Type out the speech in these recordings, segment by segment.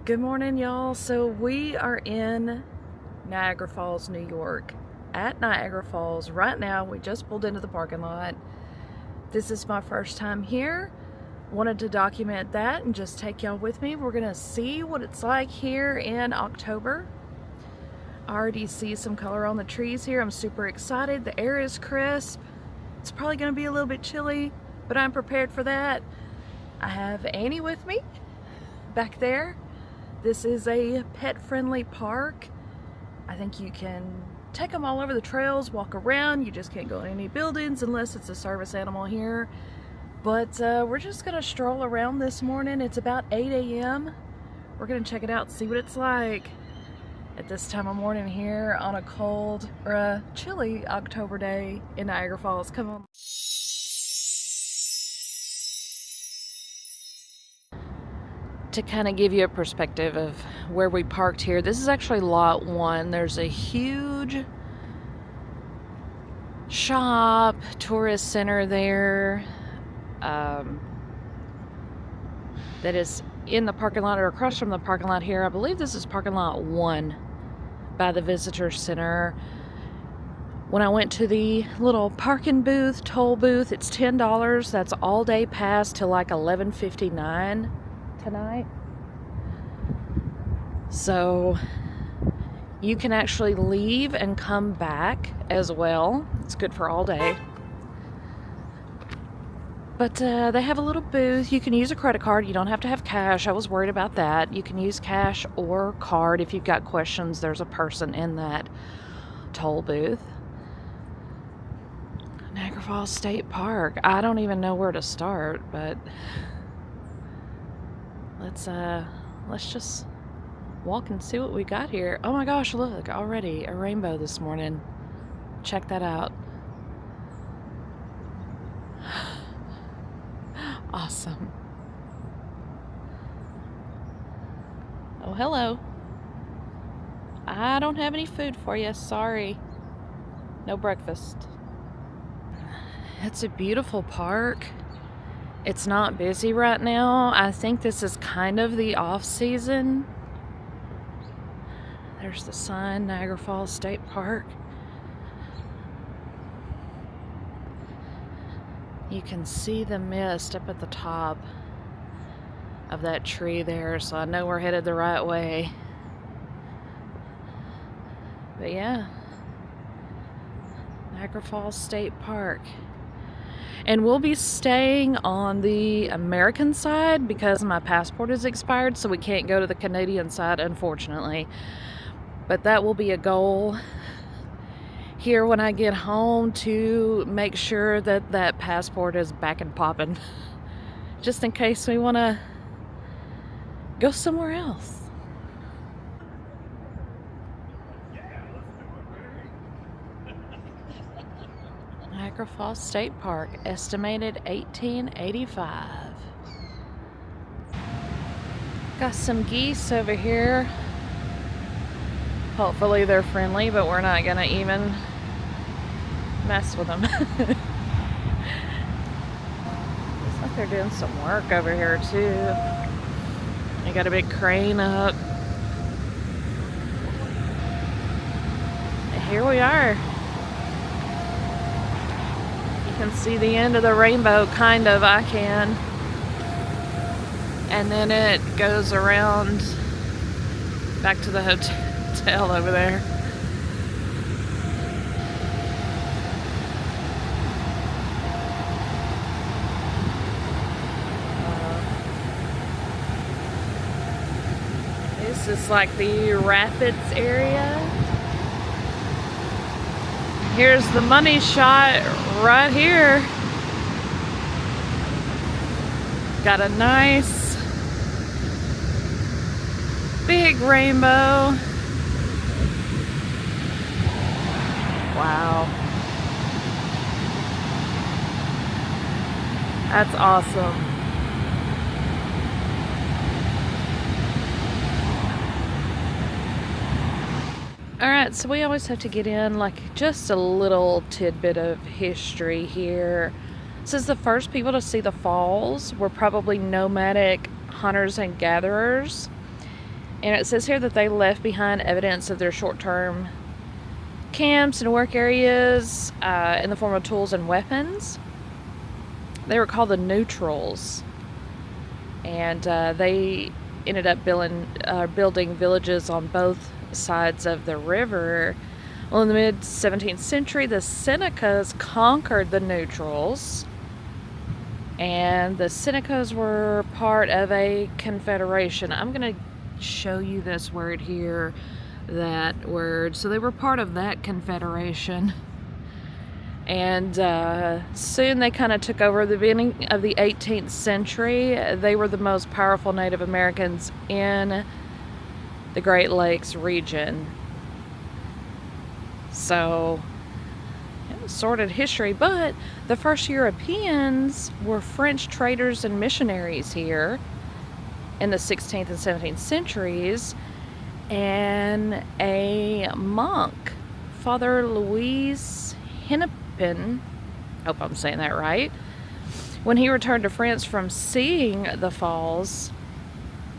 Good morning, y'all. So we are in Niagara Falls, New York, at Niagara Falls. Right now, we just pulled into the parking lot. This is my first time here. Wanted to document that and just take y'all with me. We're gonna see what it's like here in October. I already see some color on the trees here. I'm super excited. The air is crisp. It's probably gonna be a little bit chilly, but I'm prepared for that. I have Annie with me back there. This is a pet-friendly park. I think you can take them all over the trails, walk around. You just can't go in any buildings unless it's a service animal here. But we're just gonna stroll around this morning. It's about 8 a.m. We're gonna check it out, see what it's like at this time of morning here on a cold or a chilly October day in Niagara Falls. Come on. To kind of give you a perspective of where we parked here, this is actually lot 1. There's a huge shop, tourist center there that is in the parking lot or across from the parking lot here. I believe this is parking lot 1 by the visitor center. When I went to the little parking booth, toll booth, it's $10. That's all day pass till like 11:59 tonight. So you can actually leave and come back as well. It's good for all day. But they have a little booth. You can use a credit card. You don't have to have cash. I was worried about that. You can use cash or card. If you've got questions, there's a person in that toll booth. Niagara Falls State Park. I don't even know where to start, but let's just walk and see what we got here. Oh my gosh, look, already a rainbow this morning. Check that out. Awesome. Oh, hello. I don't have any food for you, sorry. No breakfast. It's a beautiful park. It's not busy right now. I think this is kind of the off season. There's the sign, Niagara Falls State Park. You can see the mist up at the top of that tree there, so I know we're headed the right way. But yeah, Niagara Falls State Park. And we'll be staying on the American side because my passport is expired, so we can't go to the Canadian side, unfortunately. But that will be a goal here when I get home, to make sure that that passport is back and popping, just in case we want to go somewhere else. Niagara Falls State Park, estimated 1885. Got some geese over here. Hopefully they're friendly, but we're not gonna even mess with them. Looks like they're doing some work over here too. They got a big crane up. And here we are. You can see the end of the rainbow, kind of, I can. And then it goes around back to the hotel over there. This is like the Rapids area. Here's the money shot right here. Got a nice big rainbow. Wow. That's awesome. Alright, so we always have to get in like just a little tidbit of history here. This is the first people to see the falls were probably nomadic hunters and gatherers. And it says here that they left behind evidence of their short-term camps and work areas in the form of tools and weapons. They were called the Neutrals, and they ended up building villages on both sides of the river. Well, in the mid-17th century, the Senecas conquered the Neutrals, and the Senecas were part of a confederation. I'm going to show you this word here, that word. So they were part of that confederation, and soon they kind of took over. The beginning of the 18th century, they were the most powerful Native Americans in the Great Lakes region. So sordid history, but the first Europeans were French traders and missionaries here in the 16th and 17th centuries, and a monk, Father Louis Hennepin, hope I'm saying that right, when he returned to France from seeing the falls,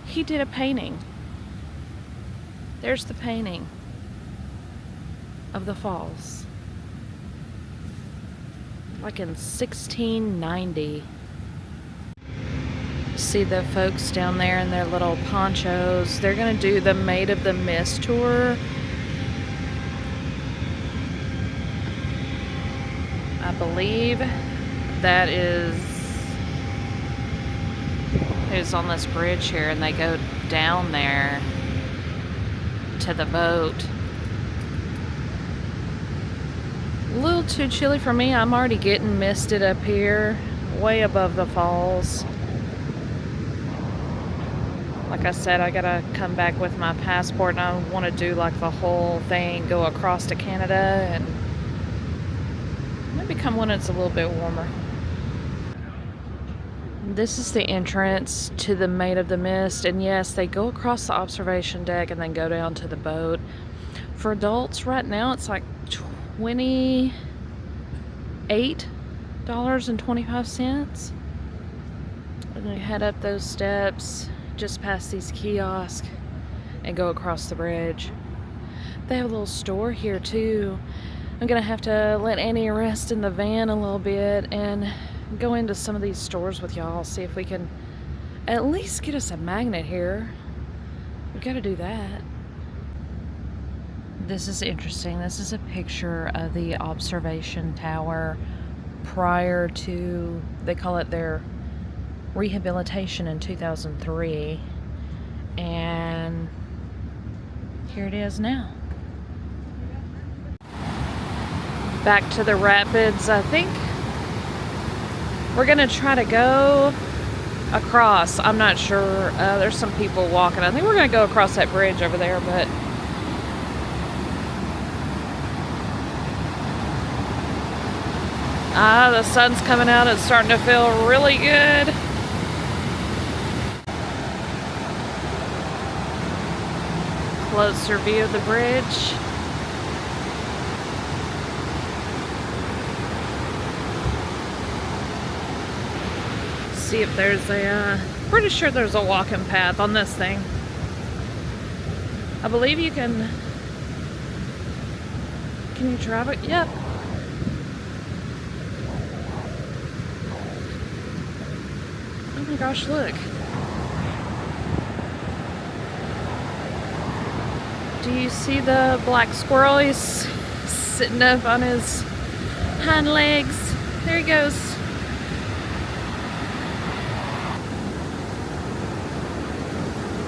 he did a painting. There's the painting of the falls, like in 1690. See the folks down there in their little ponchos. They're gonna do the Maid of the Mist tour. I believe that is who's on this bridge here, and they go down there to the boat. A little too chilly for me. I'm already getting misted up here, way above the falls. Like I said, I gotta come back with my passport, and I want to do like the whole thing, go across to Canada, and maybe come when it's a little bit warmer. This is the entrance to the Maid of the Mist, and yes, they go across the observation deck and then go down to the boat. For adults right now, it's like $28.25. And we head up those steps, just past these kiosks, and go across the bridge. They have a little store here too. I'm gonna have to let Annie rest in the van a little bit and go into some of these stores with y'all, see if we can at least get us a magnet here. We gotta do that. This is interesting. This is a picture of the observation tower prior to, they call it their rehabilitation in 2003, and here it is now. Back to the rapids. I think we're gonna try to go across. I'm not sure. There's some people walking. I think we're gonna go across that bridge over there, but the sun's coming out. It's starting to feel really good. Closer view of the bridge. See if there's a, pretty sure there's a walking path on this thing. I believe you can you drive it? Yep. Oh my gosh, look. Do you see the black squirrel? He's sitting up on his hind legs. There he goes.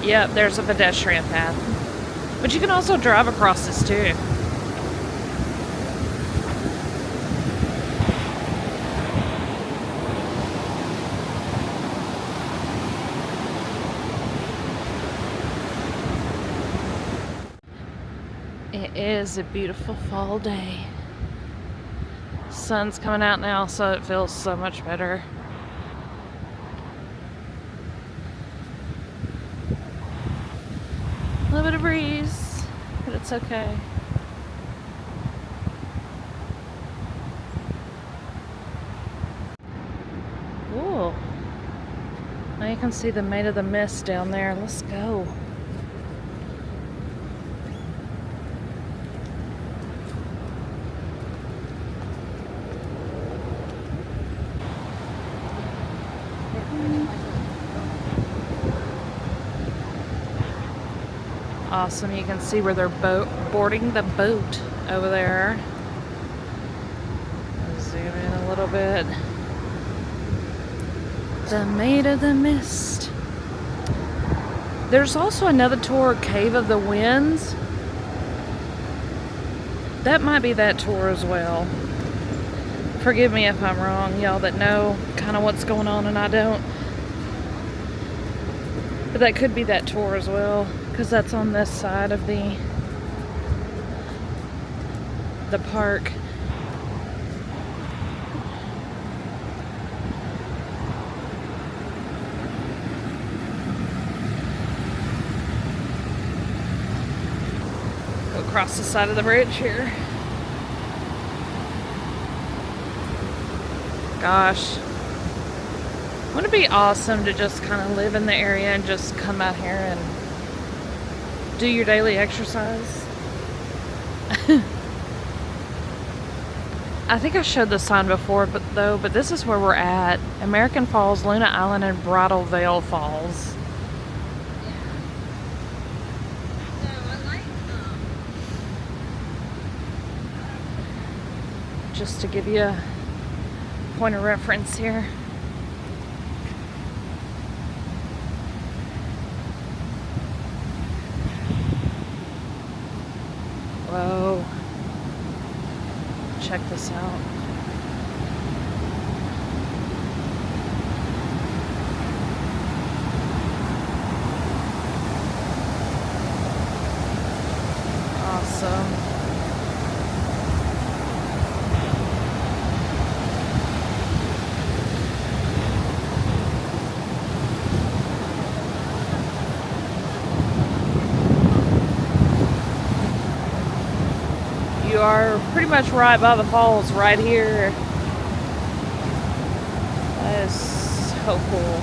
Yep, there's a pedestrian path. But you can also drive across this too. It is a beautiful fall day. Sun's coming out now, so it feels so much better. A little bit of breeze, but it's okay. Cool. Now you can see the Maid of the Mist down there. Let's go. awesome. You can see where they're boarding the boat over there. I'll zoom in a little bit. The Maid of the Mist. There's also another tour, Cave of the Winds. That might be that tour as well. Forgive me if I'm wrong, y'all that know kind of what's going on and I don't. But that could be that tour as well, because that's on this side of the park. Go across the side of the bridge here. Gosh. Wouldn't it be awesome to just kind of live in the area and just come out here and do your daily exercise? I think I showed the sign before, but this is where we're at. American Falls, Luna Island, and Bridal Veil Falls. Just to give you a point of reference here. Whoa. Check this out. Awesome. You are pretty much right by the falls right here. That is so cool.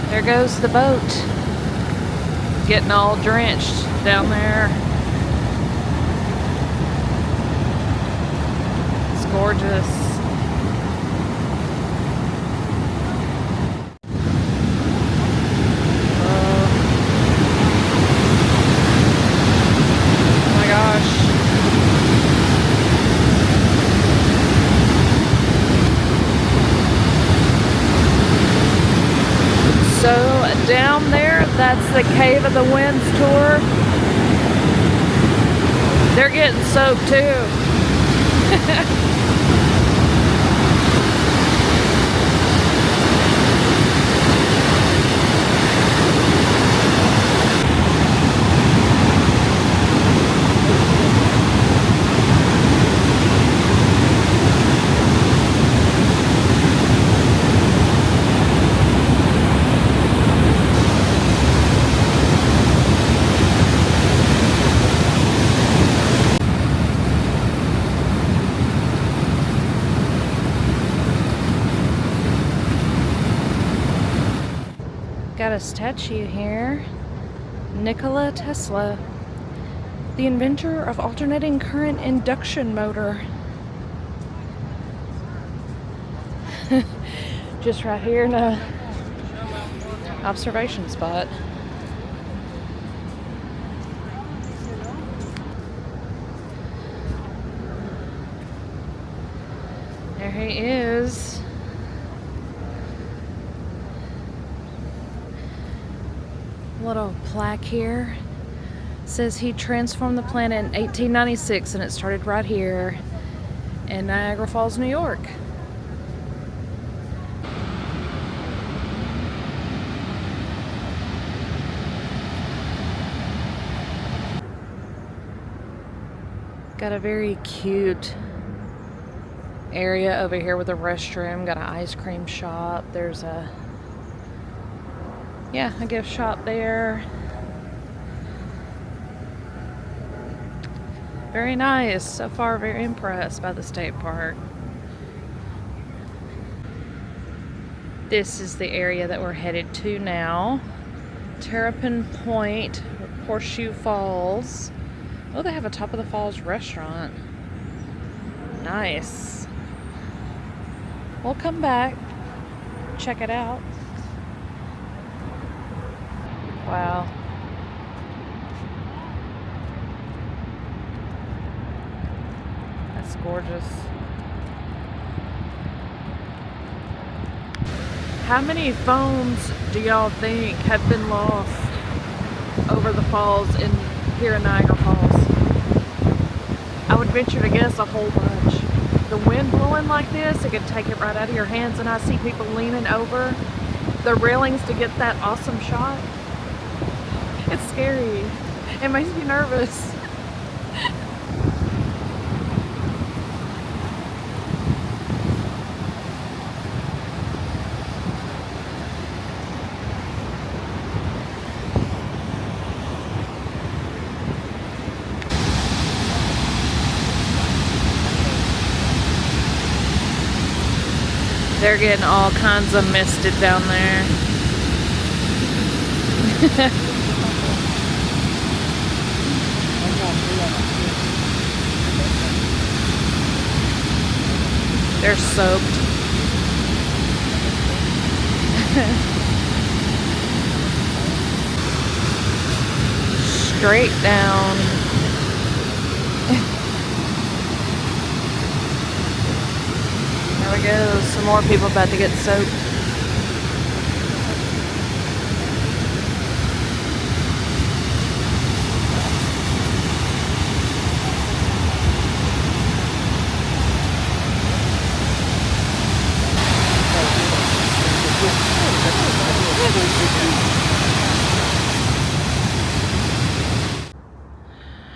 There goes the boat. Getting all drenched down there. Gorgeous. Oh my gosh. So down there, that's the Cave of the Winds tour. They're getting soaked too. Got a statue here. Nikola Tesla, the inventor of alternating current induction motor. Just right here in a observation spot. There he is. Little plaque here. Says he transformed the planet in 1896 and it started right here in Niagara Falls, New York. Got a very cute area over here with a restroom. Got an ice cream shop. There's a gift shop there. Very nice. So far, very impressed by the state park. This is the area that we're headed to now. Terrapin Point, Horseshoe Falls, Oh, they have a Top of the Falls restaurant. Nice. We'll come back, check it out. Wow. That's gorgeous. How many phones do y'all think have been lost over the falls here in Niagara Falls? I would venture to guess a whole bunch. The wind blowing like this, it could take it right out of your hands, and I see people leaning over the railings to get that awesome shot. It's scary. It makes me nervous. They're getting all kinds of misted down there. They're soaked. Straight down. There we go. Some more people about to get soaked.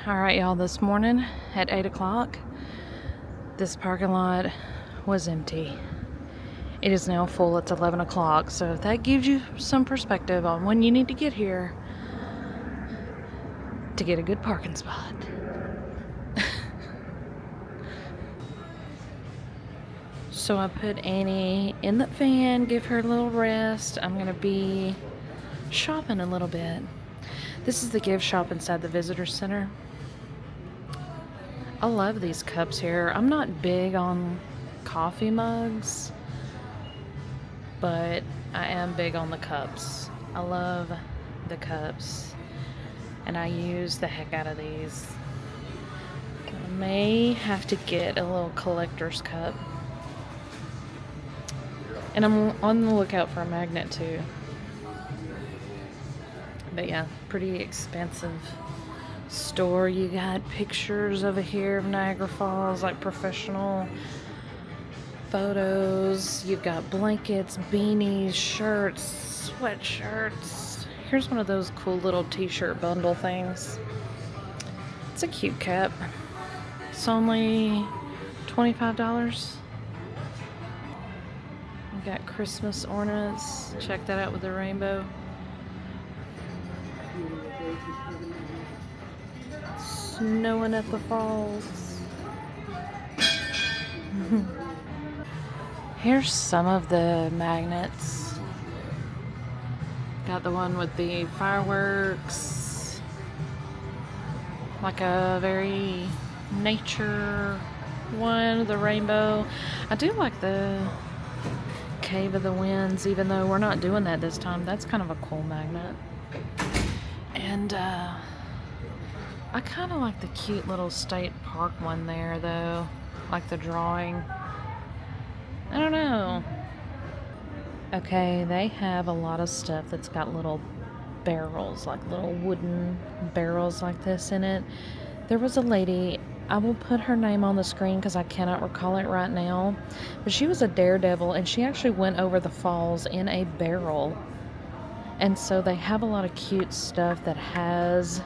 Alright, y'all, this morning at 8 o'clock, this parking lot was empty. It is now full. It's 11 o'clock, so if that gives you some perspective on when you need to get here to get a good parking spot. So I put Annie in the van, give her a little rest. I'm gonna be shopping a little bit. This is the gift shop inside the visitor center. I love these cups here. I'm not big on coffee mugs, but I am big on the cups. I love the cups, and I use the heck out of these. I may have to get a little collector's cup, and I'm on the lookout for a magnet too. But yeah, pretty expensive store. You got pictures over here of Niagara Falls, like professional photos. You've got blankets, beanies, shirts, sweatshirts. Here's one of those cool little t-shirt bundle things. It's a cute cap. It's only $25. We've got Christmas ornaments. Check that out with the rainbow. Snowing at the falls. Here's some of the magnets. Got the one with the fireworks, like a very nature one, the rainbow. I do like the Cave of the Winds, even though we're not doing that this time. That's kind of a cool magnet. And I kind of like the cute little State Park one there, though. Like the drawing. I don't know. Okay, they have a lot of stuff that's got little barrels, like little wooden barrels like this in it. There was a lady, I will put her name on the screen because I cannot recall it right now, but she was a daredevil, and she actually went over the falls in a barrel. And so they have a lot of cute stuff that has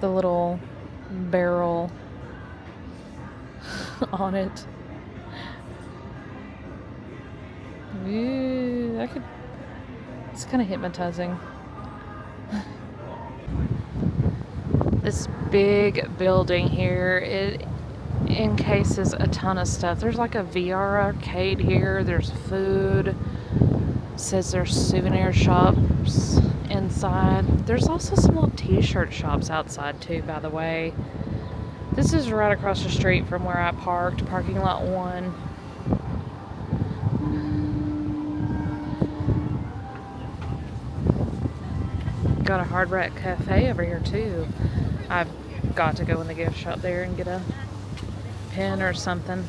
the little barrel on it. Ooh, it's kind of hypnotizing. This big building here, it encases a ton of stuff. There's like a VR arcade here. There's food. It says there's souvenir shops inside. There's also some little t-shirt shops outside too, by the way. This is right across the street from where I parked, parking lot 1. Got a Hard Rock Cafe over here too. I've got to go in the gift shop there and get a pen or something.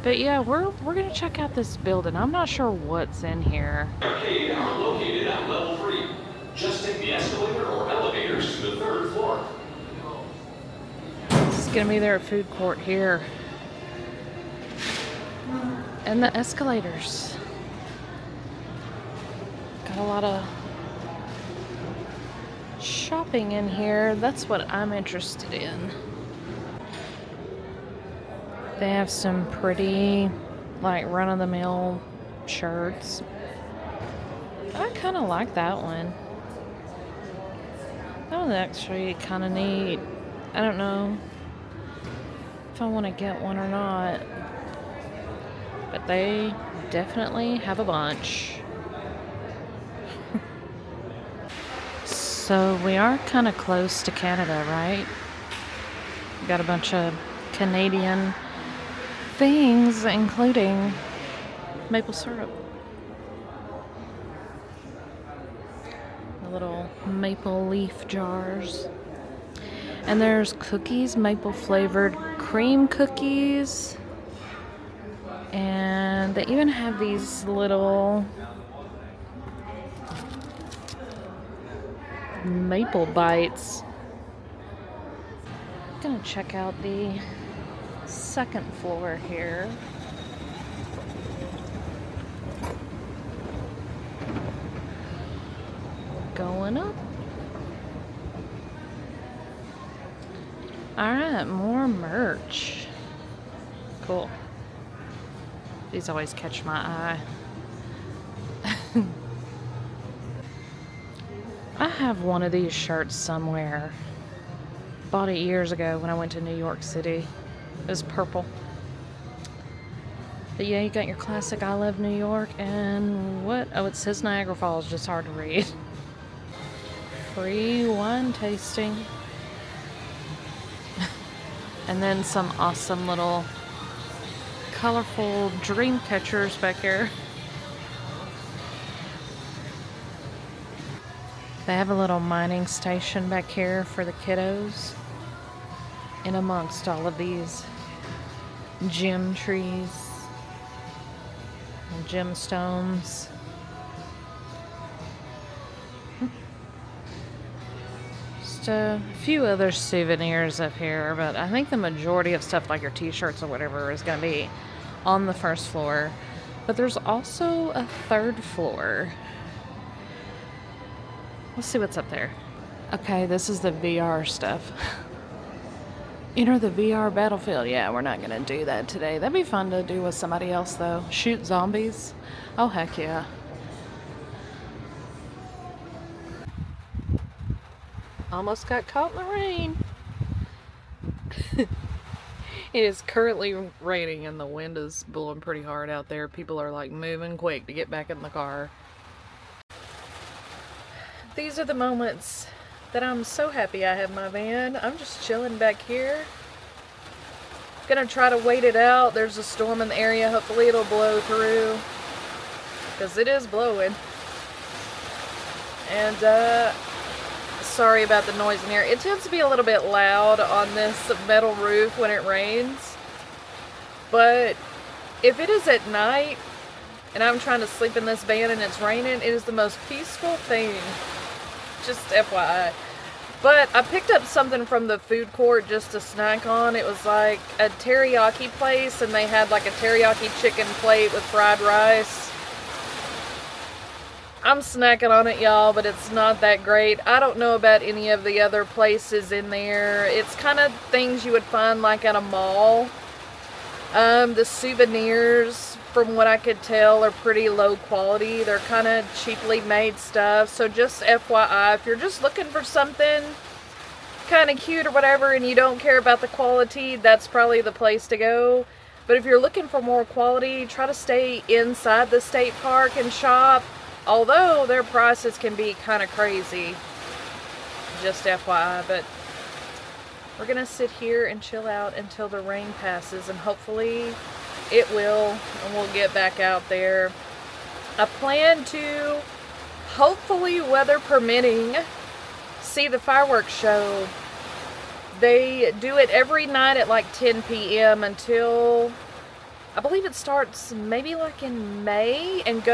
But yeah, we're gonna check out this building. I'm not sure what's in here. Arcade are located at level 3. Just take the escalator or elevators to the 3rd floor. This is gonna be their food court here. And the escalators. Got a lot of shopping in here. That's what I'm interested in. They have some pretty, like, run-of-the-mill shirts. I kind of like that one. That one's actually kind of neat. I don't know if I want to get one or not. But they definitely have a bunch. So we are kind of close to Canada, right? We got a bunch of Canadian things, including maple syrup. The little maple leaf jars. And there's cookies, maple flavored cream cookies. And they even have these little maple bites. I'm gonna check out the 2nd floor here. Going up. Alright, more merch. Cool. These always catch my eye. I have one of these shirts somewhere. Bought it years ago when I went to New York City. It was purple. But yeah, you got your classic I Love New York and what? Oh, it says Niagara Falls, just hard to read. Free wine tasting. And then some awesome little colorful dream catchers back here. They have a little mining station back here for the kiddos. In amongst all of these gem trees and gemstones. Just a few other souvenirs up here, but I think the majority of stuff like your t-shirts or whatever is going to be on the 1st floor. But there's also a 3rd floor. Let's see what's up there. Okay, this is the VR stuff. Enter the VR battlefield. Yeah, we're not gonna do that today. That'd be fun to do with somebody else though. Shoot zombies. Oh, heck yeah. Almost got caught in the rain. It is currently raining and the wind is blowing pretty hard out there. People are like moving quick to get back in the car. These are the moments that I'm so happy I have my van. I'm just chilling back here. Gonna try to wait it out. There's a storm in the area. Hopefully it'll blow through, because it is blowing. And sorry about the noise in here. It tends to be a little bit loud on this metal roof when it rains. But if it is at night and I'm trying to sleep in this van and it's raining, it is the most peaceful thing. Just FYI. But I picked up something from the food court just to snack on. It was like a teriyaki place, and they had like a teriyaki chicken plate with fried rice. I'm snacking on it, y'all, but it's not that great. I don't know about any of the other places in there. It's kind of things you would find like at a mall. The souvenirs, from what I could tell, are pretty low quality. They're kind of cheaply made stuff. So just FYI, if you're just looking for something kind of cute or whatever and you don't care about the quality, that's probably the place to go. But if you're looking for more quality, try to stay inside the state park and shop. Although their prices can be kind of crazy, just FYI, but we're gonna sit here and chill out until the rain passes, and hopefully it will, and we'll get back out there. I plan to, hopefully weather permitting, see the fireworks show. They do it every night at like 10 p.m. until, I believe it starts maybe like in May and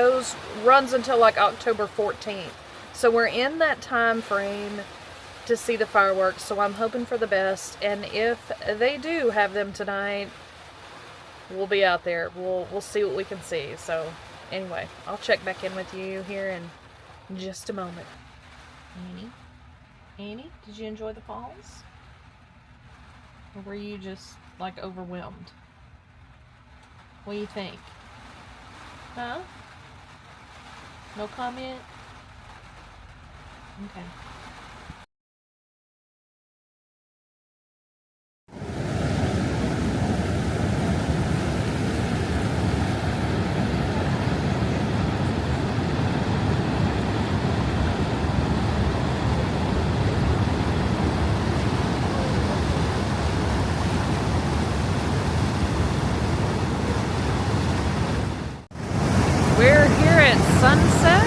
runs until like October 14th. So we're in that time frame to see the fireworks, so I'm hoping for the best, and if they do have them tonight, we'll be out there. We'll see what we can see. So anyway, I'll check back in with you here in just a moment. Annie, did you enjoy the falls? Or were you just like overwhelmed? What do you think? Huh? No comment? Okay. We're here at sunset,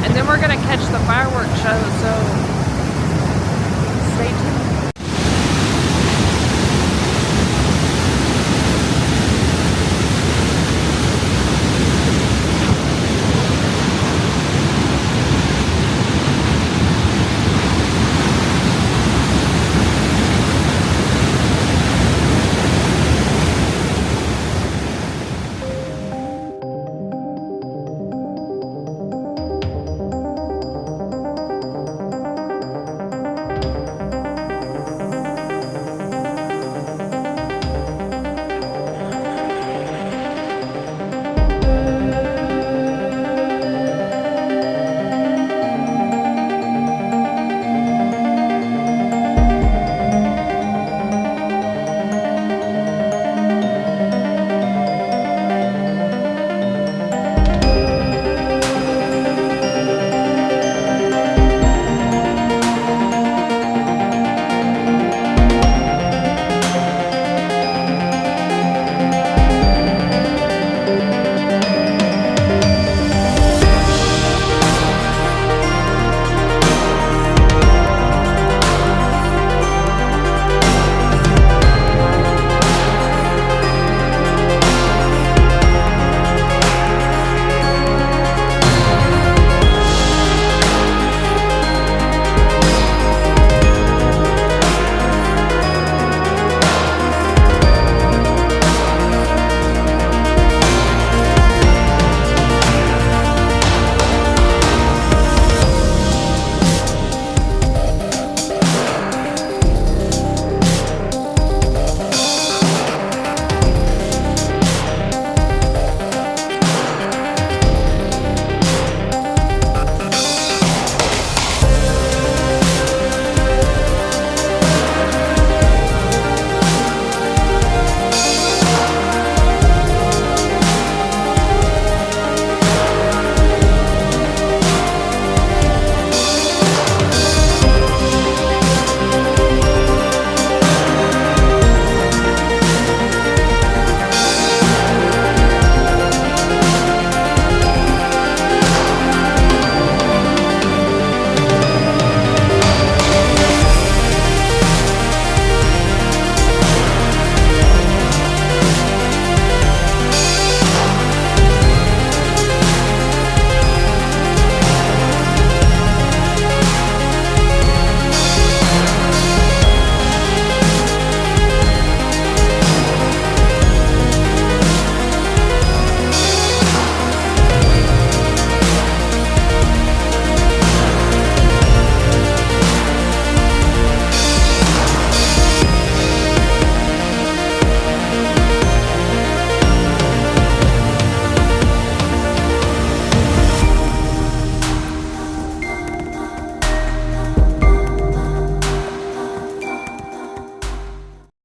and then we're gonna catch the fireworks show, so